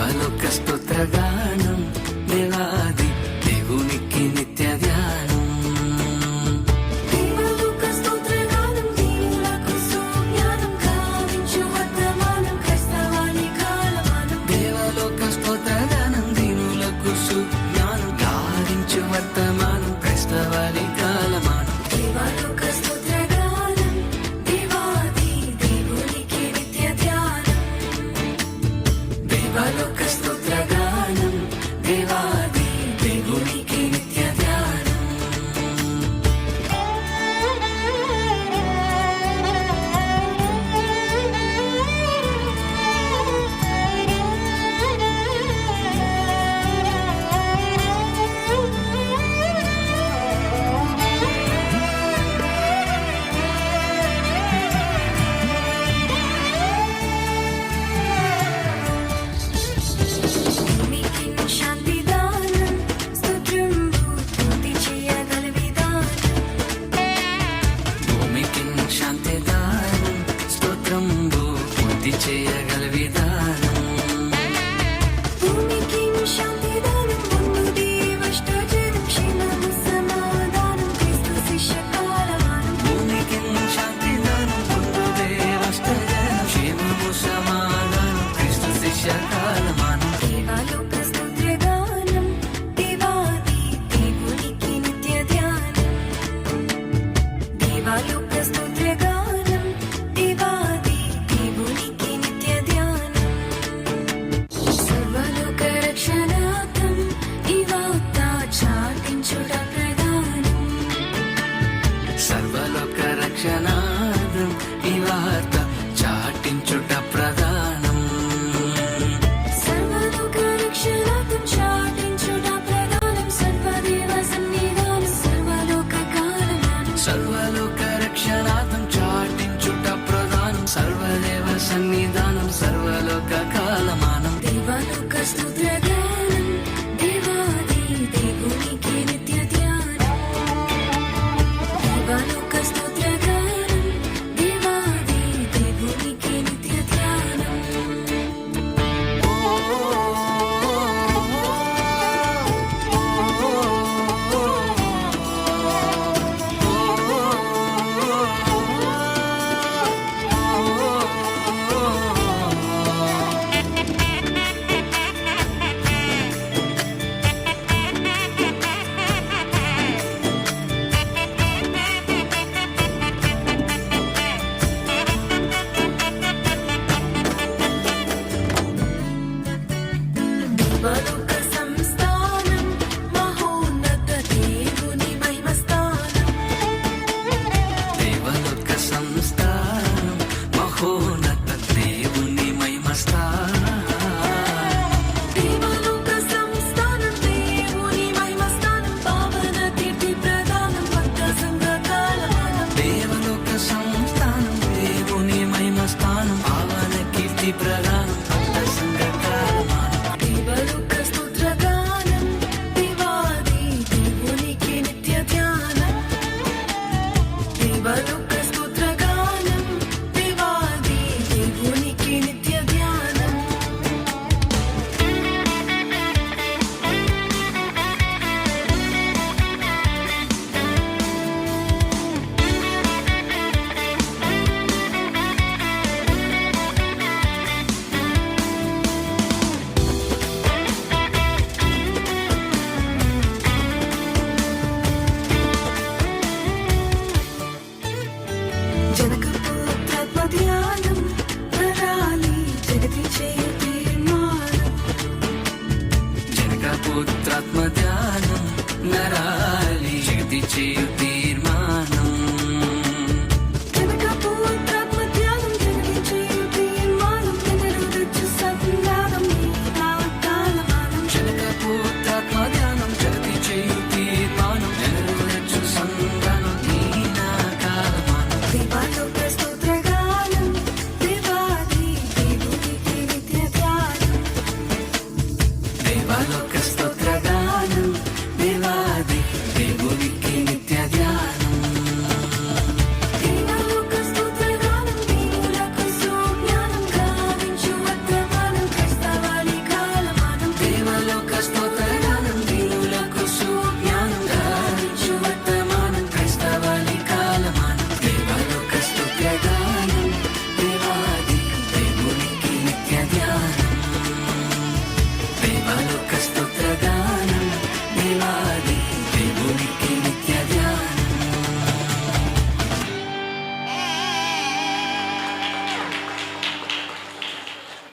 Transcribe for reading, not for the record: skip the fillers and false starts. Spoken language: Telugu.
దేవాలోక స్తోత్రగానం దేవాది దేవునికి నిత్య ధ్యానం. దేవాలోక స్తోత్రగానం దీనులకు సుజ్ఞానం గావించు వర్తమానం క్రైస్తవాని కాలమానం. దేవాలోక స్తోత్రగానం దీనులకు సుజ్ఞానం గావించు వర్తమానం క్రైస్తవాని కాలమానం. దేవాలోక స్తోత్రగానం దేవాది దేవునికి నిత్య ధ్యానం. దేవాలోక స్తోత్రగానం దేవాది దేవునికి నిత్య ధ్యానం. భూమికి శాంతి దానం స్తోత్రంబు స్తుతి చేయగల విధానం. భూమికి శాంతి దానం స్తోత్రంబు పూర్తి చేయగల విధానం. భూమికి శాంతి దానం ముందు దేవష్టజనం క్షేమము సమాధానం క్రీస్తు శిష్య కాలమానం. భూమికి శాంతి దానం పొందుదే వస్తజనం క్షేమము సమాధానం క్రీస్తు శిష్య కాలమానం. దేవాలోక స్తోత్రగానం దేవాది దేవునికి నిత్య ధ్యానం. దేవాలోక స్తోత్రగానం దేవాది దేవునికి నిత్య ధ్యానం. సర్వలోక రక్షణార్థం ఈ వార్త చాటించుట ప్రధానం. సర్వలోక రక్షణార్థం ఈ వార్త చాటించుట ప్రధానం. సర్వలోక రక్షణార్థం చాటించుట ప్రధానం. సర్వదేవ సన్నిధానం సర్వలోక కాలమానం. సర్వలోక రక్షణార్థం చాటించుట ప్రధానం. సర్వదేవ సన్నిధానం సర్వలోక కాలమానం. దేవాలోక స్తోత్రగానం దేవాది దేవునికి నిత్య ధ్యానం. దేవాలోక స్తోత్రగానం దేవాది దేవునికి నిత్య ధ్యానం. దేవాలోక సంస్థానం మహోన్నత దేవుని మహిమస్థానం. దేవలోక సంస్థానం మహోన్నత దేవుని మహిమస్థానం. దేవాలోక సంస్థానం దేవుని మహిమస్థానం పావన కీర్తి ప్రదానం భక్త సంఘ కాలమానం. దేవలోక సంస్థానం దేవుని మహిమస్థానం పావన కీర్తి ప్రధానం భక్త సంఘ కాలమానం. దేవాలోక స్తోత్రగానం దేవాది దేవునికి నిత్య ధ్యానం. దేవాలోక స్తోత్రగానం దేవాది దేవునికి నిత్య ధ్యానం. జనకపుత్రత్వ ధ్యానం నరాలి జగతి చేయు తీర్మానం. జనకపుత్రాత్మ ధ్యానం నరాలి జగతి చేయు